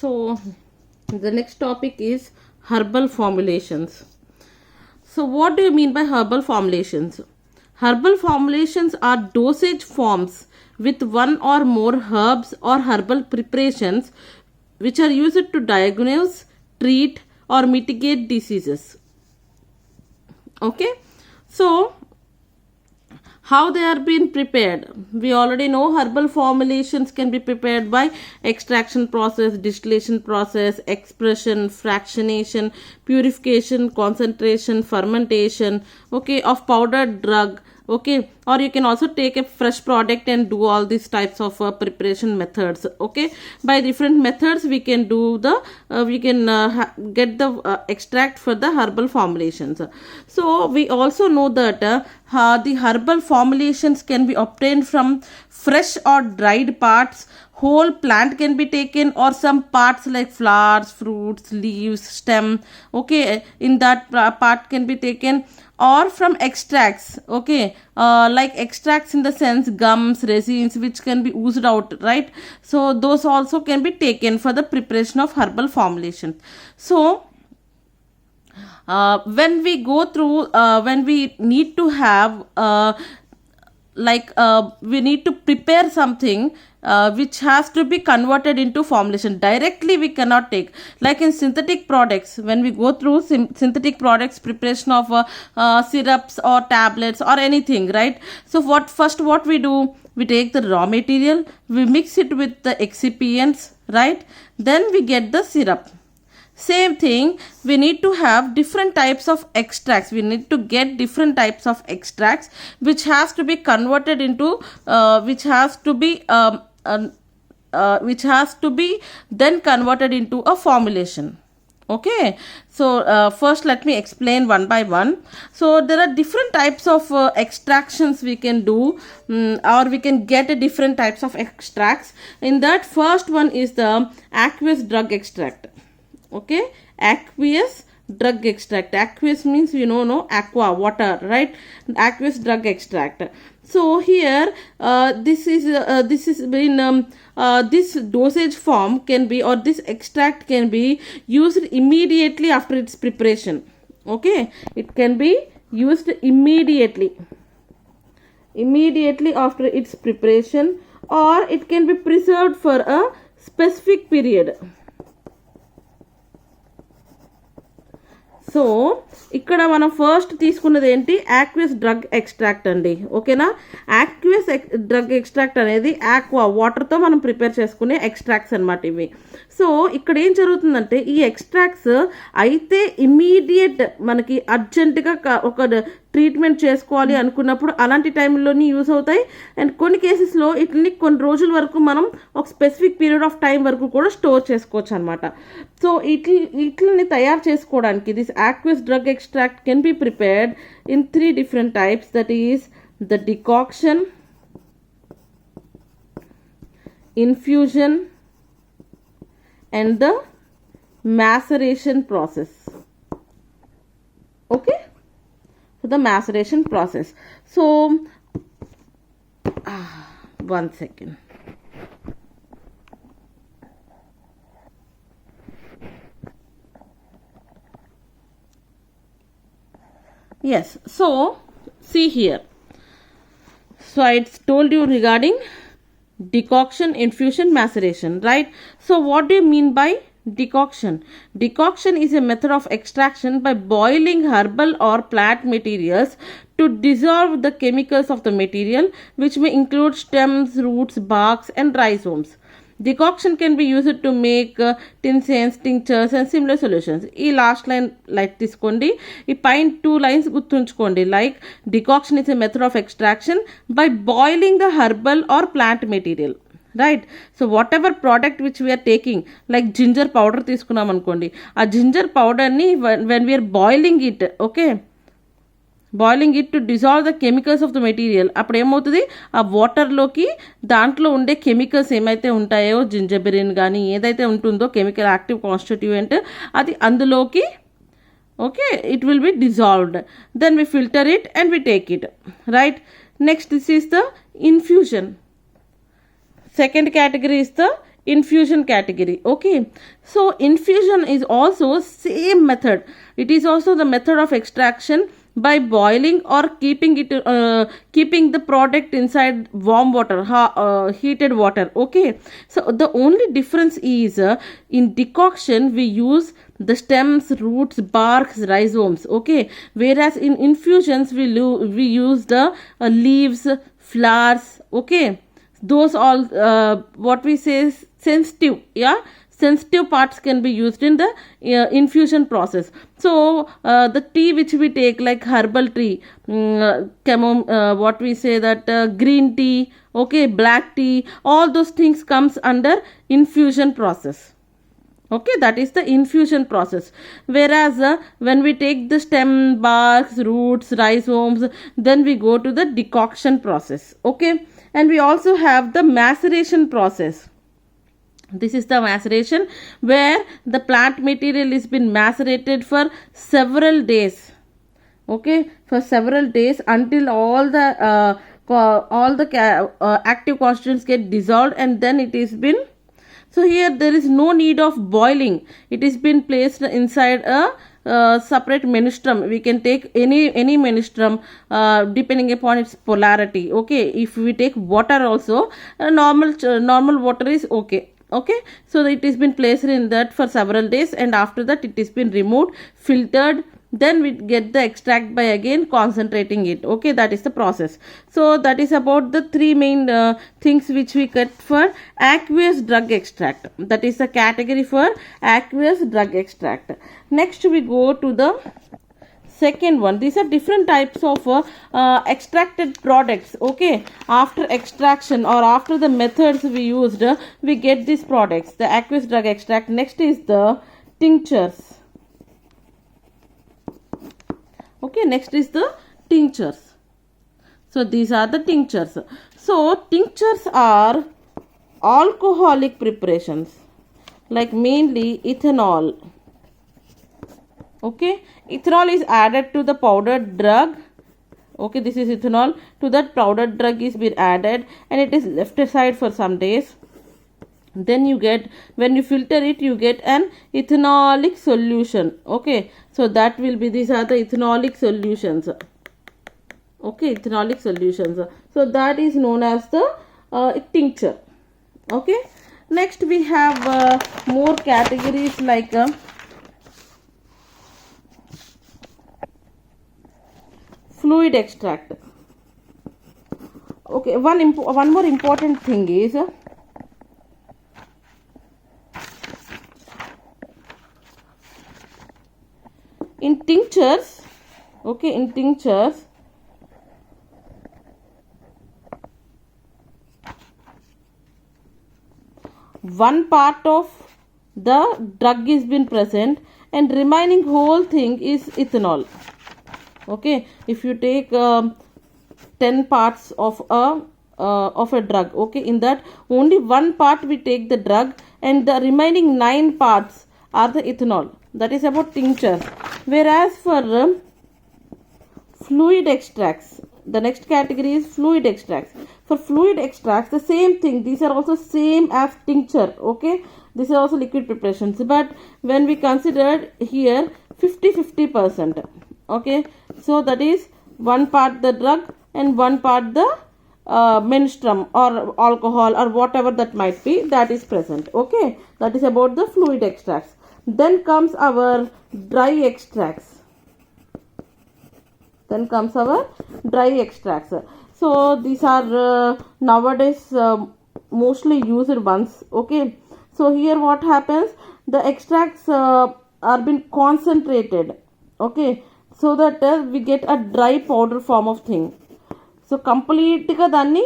So the next topic is herbal formulations. So what do you mean by herbal formulations? Herbal formulations are dosage forms with one or more herbs or herbal preparations which are used to diagnose, treat or mitigate diseases. Okay, so how they are being prepared? We already know herbal formulations can be prepared by extraction process, distillation process, expression, fractionation, purification, concentration, fermentation, okay, of powdered drug, okay, or you can also take a fresh product and do all these types of preparation methods. Okay, by different methods we can do the get the extract for the herbal formulations. So we also know that the herbal formulations can be obtained from fresh or dried parts. Whole plant can be taken, or some parts like flowers, fruits, leaves, stem, okay, in that part can be taken, or from extracts, okay, like extracts in the sense gums, resins, which can be oozed out, right? So those also can be taken for the preparation of herbal formulation. So when we go through, when we need to have we need to prepare something which has to be converted into formulation, directly we cannot take. Like in synthetic products, when we go through synthetic products preparation of syrups or tablets or anything, right? So what we do, we take the raw material, we mix it with the excipients, right? Then we get the syrup. Same thing, we need to have different types of extracts. We need to get different types of extracts which has to be converted into which has to be then converted into a formulation. Okay, so first let me explain one by one. So there are different types of extractions we can do, or we can get different types of extracts. In that, first one is the aqueous drug extract. Okay, aqueous drug extract. Aqueous means, you know, aqua, water, right? Aqueous drug extract. So here this is in this dosage form can be, or this extract can be used immediately after its preparation. Okay, it can be used immediately after its preparation, or it can be preserved for a specific period. So ఇక్కడ మనం first తీసుకున్నది ఏంటి, aqueous drug extract అండి. ఓకేనా, aqueous drug extract అనేది aqua, వాటర్తో మనం prepare చేసుకునే ఎక్స్ట్రాక్ట్స్ అనమాట ఇవి. సో ఇక్కడ ఏం జరుగుతుందంటే, ఈ ఎక్స్ట్రాక్ట్స్ అయితే ఇమ్మీడియట్ మనకి అర్జెంటుగా ఒక ట్రీట్మెంట్ చేసుకోవాలి అనుకున్నప్పుడు అలాంటి టైంలోని యూస్ అవుతాయి. అండ్ కొన్ని కేసెస్లో ఇట్లని కొన్ని రోజుల వరకు మనం ఒక స్పెసిఫిక్ పీరియడ్ ఆఫ్ టైం వరకు కూడా స్టోర్ చేసుకోవచ్చు అనమాట. సో ఇట్లని తయారు చేసుకోవడానికి this aqueous drug extract can be prepared in 3 different types, that is the decoction, infusion and the maceration process. Okay, so the maceration process. So one second. Yes, so see here. So I told you regarding decoction, infusion, maceration, right? So what do you mean by decoction? Decoction is a method of extraction by boiling herbal or plant materials to dissolve the chemicals of the material, which may include stems, roots, barks and rhizomes. Decoction can be used to make tinctures, tinctures and similar solutions. ఈ last line light తీసుకోండి, ఈ పైన 2 lines గుర్తుంచుకోండి. Like decoction is a method of extraction by boiling the herbal or plant material, right? So whatever product which we are taking, like ginger powder తీసుకున్నాం అనుకోండి, ఆ ginger పౌడర్ని when we are boiling it, okay, boiling it to dissolve the chemicals of the material, అప్పుడు ఏమవుతుంది, ఆ వాటర్లోకి దాంట్లో ఉండే కెమికల్స్ ఏమైతే ఉంటాయో, జింజబెరిన్ కానీ ఏదైతే ఉంటుందో కెమికల్ యాక్టివ్ కాన్స్టిట్యూయెంట్, అది అందులోకి, okay, it will be dissolved. Then we filter it and we take it, right? Next this is the infusion. Second category is the infusion category. Okay, so infusion is also same method. It is also the method of extraction by boiling or keeping the product inside warm water, heated water. Okay, so the only difference is in decoction we use the stems, roots, barks, rhizomes. Okay, whereas in infusions we use the leaves, flowers. Okay, those all what we say is sensitive, yeah, sensitive parts can be used in the infusion process. So the tea which we take, like herbal tea, what we say that green tea, okay, black tea, all those things comes under infusion process. Okay, that is the infusion process. Whereas when we take the stem, barks, roots, rhizomes, then we go to the decoction process. Okay, and we also have the maceration process. This is the maceration where the plant material is been macerated for several days. Okay, for several days until all the active constituents get dissolved, and then it is been. So here there is no need of boiling. It is been placed inside a separate menstruum. We can take any menstruum depending upon its polarity. Okay, if we take water also, normal water is okay. Okay, so it has been placed in that for several days, and after that it has been removed, filtered, then we get the extract by again concentrating it. Okay, that is the process. So that is about the three main things which we get for aqueous drug extract. That is the category for aqueous drug extract. Next we go to the second one. These are different types of extracted products. Okay, after extraction or after the methods we used, we get these products, the aqueous drug extract. Next is the tinctures. Okay, next is the tinctures. So these are the tinctures. So tinctures are alcoholic preparations, like mainly ethanol. Okay, ethanol is added to the powdered drug. Okay, this is ethanol. To that powdered drug is been added, and it is left aside for some days. Then you get, when you filter it, you get an ethanolic solution. Okay, so that will be, these are the ethanolic solutions. Okay, ethanolic solutions. So that is known as the tincture. Okay, next we have more categories like fluid extract. Okay, one more important thing is in tinctures. Okay, in tinctures one part of the drug is been present and remaining whole thing is ethanol. Okay, if you take 10 parts of a drug, okay, in that only one part we take the drug and the remaining 9 parts are the ethanol. That is about tinctures. Whereas for fluid extracts, the next category is fluid extracts. For fluid extracts, the same thing. These are also same as tincture. Okay, these are also liquid preparations. But when we considered here 50-50%. Okay, so that is one part the drug and one part the menstruum or alcohol or whatever that might be, that is present. Okay, that is about the fluid extracts. Then comes our dry extracts. So these are nowadays mostly used ones. Okay, so here what happens, the extracts are been concentrated. Okay, so that we get a dry powder form of thing. So కంప్లీట్గా దాన్ని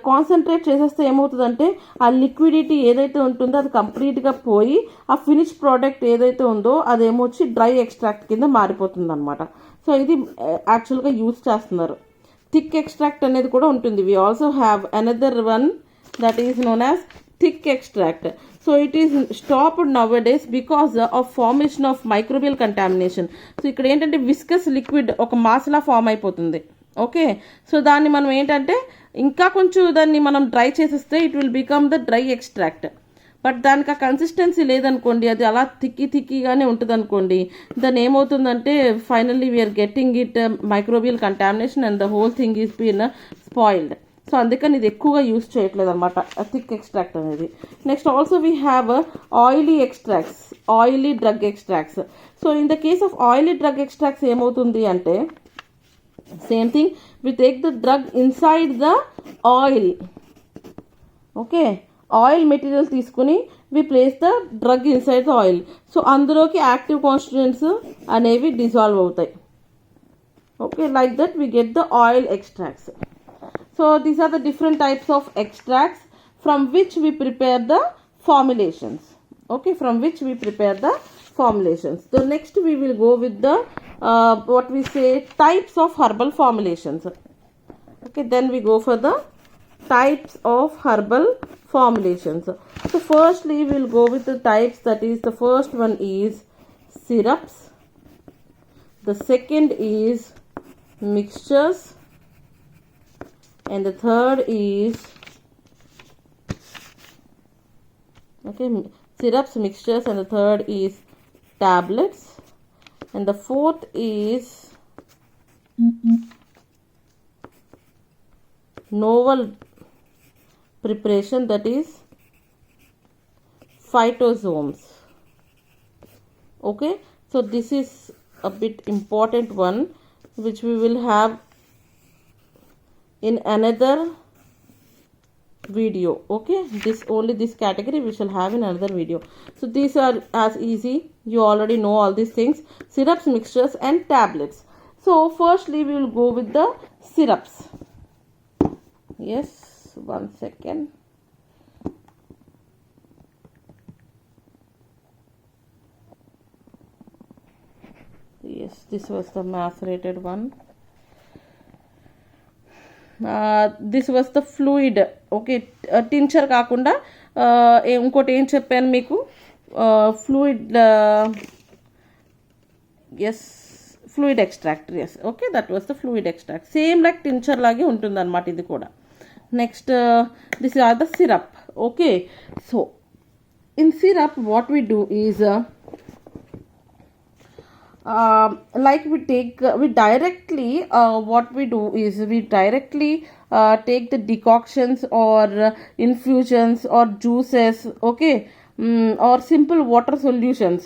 concentrate చేసేస్తే ఏమవుతుందంటే ఆ liquidity ఏదైతే ఉంటుందో అది కంప్లీట్గా పోయి ఆ ఫినిష్ ప్రోడక్ట్ ఏదైతే ఉందో అదేమొచ్చి డ్రై ఎక్స్ట్రాక్ట్ కింద మారిపోతుంది అనమాట. సో ఇది యాక్చువల్గా యూజ్ చేస్తున్నారు. థిక్ ఎక్స్ట్రాక్ట్ అనేది కూడా ఉంటుంది. We also have another one that is known as thick extract. So it is stopped now days because of formation of microbial contamination. So ఇక్కడ ఏంటంటే విస్కస్ లిక్విడ్ ఒక మాస్లా ఫామ్ అయిపోతుంది. ఓకే. సో దాన్ని మనం ఏంటంటే ఇంకా కొంచెం దాన్ని మనం డ్రై చేసేస్తే it will become the dry extract. But దానికి ఆ కన్సిస్టెన్సీ లేదనుకోండి, అది అలా థిక్కీగానే ఉంటుంది అనుకోండి, దాన్ని ఏమవుతుందంటే finally we are getting it microbial contamination and the whole thing is been spoiled. So అందుకని ఇది ఎక్కువగా యూస్ చేయట్లేదు అనమాట థిక్ ఎక్స్ట్రాక్ట్ అనేది. Next also we have oily extracts, oily drug extracts. So in the case of oily drug extracts ఏమవుతుంది అంటే same thing, we take the drug inside the oil. Okay, oil material తీసుకుని we place the drug inside the oil. So అందులోకి active constituents అనేవి dissolve అవుతాయి. Okay, like that we get the oil extracts. So these are the different types of extracts from which we prepare the formulations. Okay, from which we prepare the formulations. So next we will go with the what we say types of herbal formulations. Okay, then we go for the types of herbal formulations. So firstly we will go with the types, that is the first one is syrups, the second is mixtures, and the third is syrups, mixtures, and the third is tablets, and the fourth is novel preparation, that is phytosomes. Okay, so this is a bit important one which we will have in another video. Okay, this category we shall have in another video. So these are as easy, you already know all these things: syrups, mixtures, and tablets. So firstly we will go with the syrups. Yes, one second. Yes, this was the macerated one. This was the fluid. Okay, tincture కాకుండా ఇంకోటి ఏం చెప్పాను మీకు, fluid, yes, fluid extract. Yes, okay, that was the fluid extract. Same like tincture లాగే ఉంటుంది అనమాట ఇది కూడా. Next this are the syrup. Okay, so in syrup what we do is like we directly what we do is we directly take the decoctions or infusions or juices, okay, or simple water solutions.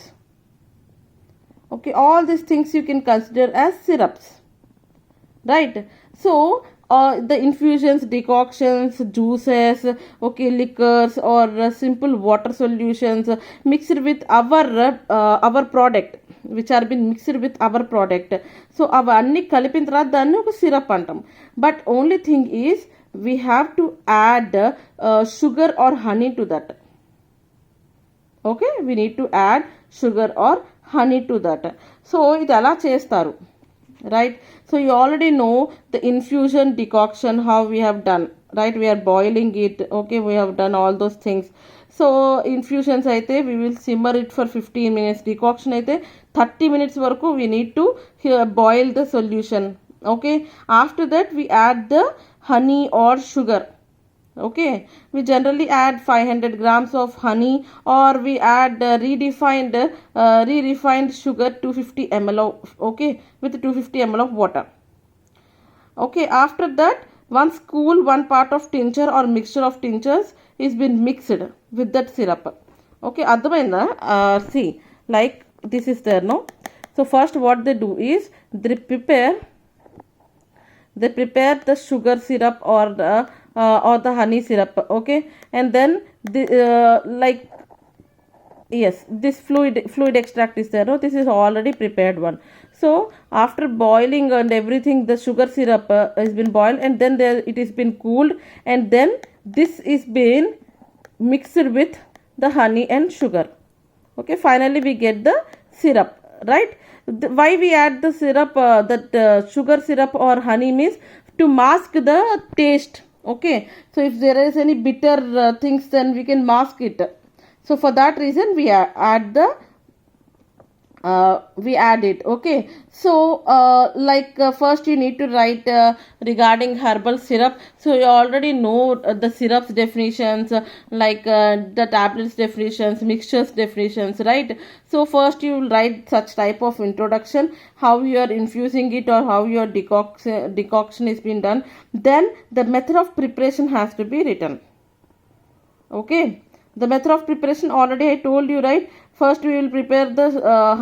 Okay, all these things you can consider as syrups, right? So the infusions, decoctions, juices, okay, liquors, or simple water solutions mixed with our product, which are been mixed with our product. So అవన్నీ కలిపిన తర్వాత దాన్ని ఒక syrup అంటాం. But only thing is we have to add sugar or honey to that. Okay, we need to add sugar or honey to that. So ఇది ఎలా చేస్తారు, right? So you already know the infusion, decoction, how we have done, right? We are boiling it. Okay, we have done all those things. So infusions అయితే we will simmer it for 15 minutes. Decoction అయితే 30 minutes వరకు we need to boil the solution. Okay, after that we add the honey or sugar. Okay, we generally add 500 grams of honey, or we add re-refined sugar 250 ml of, okay, with 250 ml of water. Okay, after that once cool, one part of tincture or mixture of tinctures is been mixed with that syrup. Okay, అర్థమైందా? See, like this is there, no? So first what they do is they prepare the sugar syrup or the honey syrup. Okay, and then like, yes, this fluid extract is there, no? This is already prepared one. So after boiling and everything, the sugar syrup has been boiled, and then it is been cooled, and then this is been mixed with the honey and sugar. Okay, finally we get the syrup, right? Why we add the syrup, sugar syrup or honey means to mask the taste. Okay, so if there is any bitter things, then we can mask it. So for that reason we add the we add it. Okay, so first you need to write regarding herbal syrup. So you already know the syrups definitions, the tablets definitions, mixtures definitions, right? So first you will write such type of introduction, how you are infusing it or how your decoction is being done. Then the method of preparation has to be written. Okay, the method of preparation already I told you, right? First we will prepare the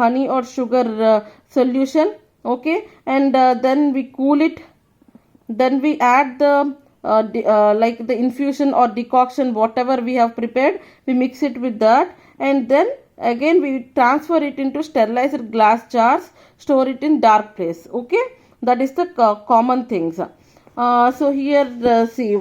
honey or sugar solution. Okay, and then we cool it, then we add the like the infusion or decoction whatever we have prepared, we mix it with that, and then again we transfer it into sterilized glass jars, store it in dark place. Okay, that is the common things. So here see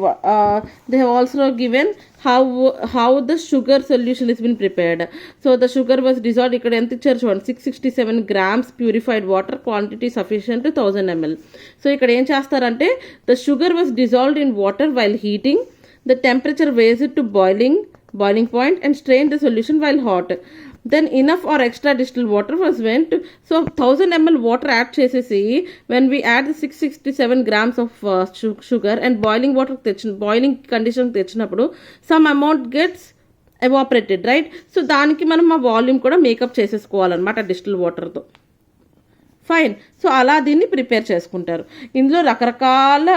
they have also given how the sugar solution has been prepared. So the sugar was dissolved ikkada ent icharu chudandi 667 grams purified water, quantity sufficient to 1000 ml. So ikkada em chestarante, the sugar was dissolved in water while heating, the temperature raised to boiling point and strain the solution while hot. Then enough or extra distilled water was went. So 1000 ml water add chesesi, when we add 667 grams of sugar and boiling water boiling condition తెచ్చినప్పుడు some amount gets evaporated, right? So దానికి మనం ఆ volume కూడా makeup చేసేసుకోవాలన్నమాట distil వాటర్తో. Fine. So అలా దీన్ని prepare చేసుకుంటారు. ఇందులో రకరకాల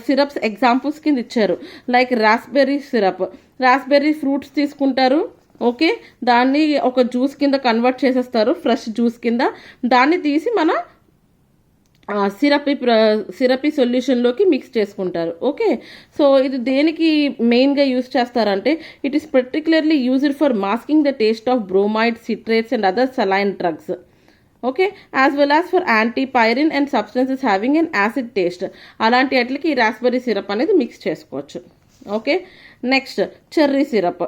సిరప్స్ ఎగ్జాంపుల్స్ కింద ఇచ్చారు. Like raspberry syrup, raspberry fruits తీసుకుంటారు. ఓకే, దాన్ని ఒక జ్యూస్ కింద కన్వర్ట్ చేసేస్తారు, ఫ్రెష్ జ్యూస్ కింద. దాన్ని తీసి మన సిరపీ సొల్యూషన్లోకి మిక్స్ చేసుకుంటారు. ఓకే, సో ఇది దేనికి మెయిన్గా యూజ్ చేస్తారంటే it is particularly used for masking the taste of bromide, citrates and other saline drugs. Okay, as well as for antipyrine and substances having an acid taste. అలాంటి వాటికి ఈ raspberry syrup అనేది mix చేసుకోవచ్చు. Okay, next cherry syrup.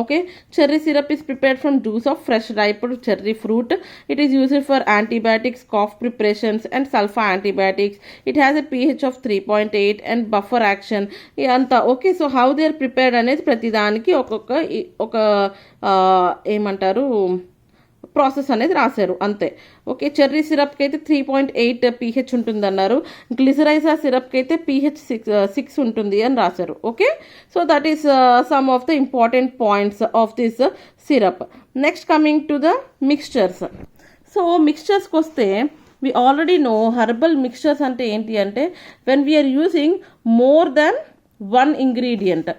Okay, cherry syrup is prepared from juice of fresh ripe cherry fruit. It is used for antibiotics, cough preparations and sulfa antibiotics. It has a pH of 3.8 and buffer action. Anta. Okay, so how they are prepared అనేది ప్రతిదానికి ఒక ఏమంటారు process అనేది రాశారు అంతే. Okay, cherry సిరప్కి అయితే 3.8 pH ఉంటుందన్నారు. గ్లిసరైజా సిరప్కి అయితే pH 6 ఉంటుంది అని రాశారు. Okay, so that is some of the important points of this syrup. Next coming to the mixtures. So మిక్స్చర్స్కి వస్తే we already know herbal mixtures అంటే ఏంటి అంటే when we're using more than one ingredient.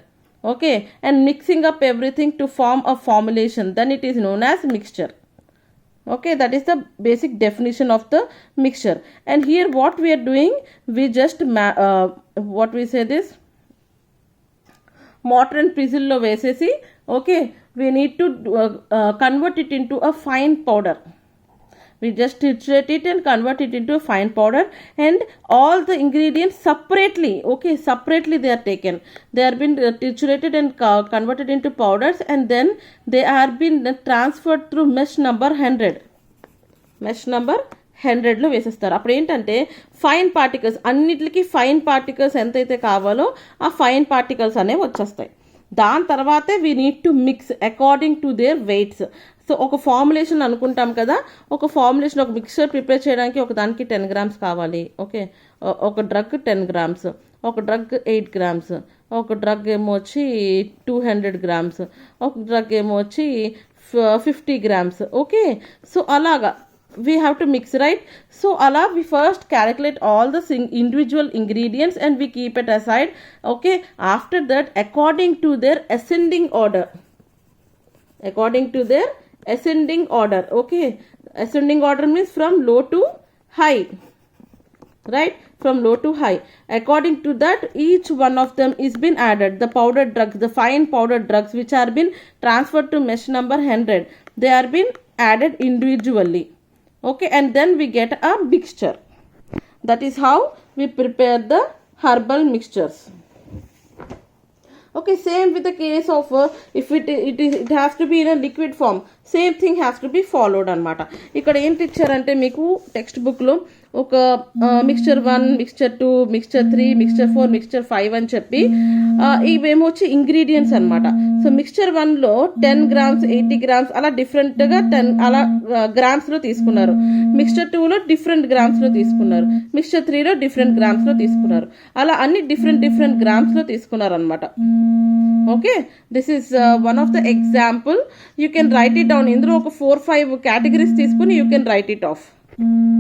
Okay, and mixing up everything to form a formulation, then it is known as mixture. Okay, that is the basic definition of the mixture. And here what we are doing, we just what we say this mortar and pestle lo vesesi. Okay, we need to convert it into a fine powder. We just triturate it and convert it into a fine powder, and all the ingredients separately, okay, separately they are taken. They are been triturated and converted into powders, and then they are been transferred through mesh number 100. Mesh number 100లో వేసేస్తారు. అప్పుడు ఏంటంటే fine particles, అన్నిటికీ fine particles ఎంతైతే కావాలో ఆ fine particles అనేవి వచ్చేస్తాయి. దాని తర్వాతే we need to mix according to their weights. So ఒక ఫార్ములేషన్ అనుకుంటాం కదా, ఒక ఫార్ములేషన్ ఒక మిక్సర్ ప్రిపేర్ చేయడానికి ఒక దానికి 10 grams కావాలి. ఓకే, ఒక డ్రగ్ 10 grams, ఒక డ్రగ్ 8 grams, ఒక డ్రగ్ ఏమో వచ్చి 200 grams, ఒక డ్రగ్ ఏమో వచ్చి 50 grams. ఓకే, సో అలాగా we have to mix, right? So ala we first calculate all the individual ingredients and we keep it aside. Okay, after that according to their ascending order, okay, ascending order means from low to high, right? From low to high, according to that each one of them is been added. The powdered drugs, the fine powdered drugs which are been transferred to mesh number 100, they are been added individually. Okay, and then we get a mixture. That is how we prepare the herbal mixtures. Okay, same with the case of if it has to be in a liquid form. Same thing has to be followed అనమాట. ఇక్కడ ఏంటి ఇచ్చారంటే మీకు text బుక్లో ఒక mixture 1, mixture 2, mixture 3, mixture 4, mixture 5 అని చెప్పి ఇవేమో వచ్చి ఇంగ్రీడియంట్స్ అనమాట. సో మిక్స్చర్ 1లో 10 grams, 80 grams అలా డిఫరెంట్గా 10 అలా గ్రామ్స్లో తీసుకున్నారు. మిక్స్చర్ 2లో డిఫరెంట్ గ్రామ్స్లో తీసుకున్నారు. మిక్స్చర్ 3లో డిఫరెంట్ గ్రామ్స్లో తీసుకున్నారు. అలా అన్ని డిఫరెంట్ గ్రామ్స్లో తీసుకున్నారు అనమాట. Okay, this is one of the example. You can write it down. ఇందులో ఒక 4-5 కేటగిరీస్ తీసుకుని you can write it of.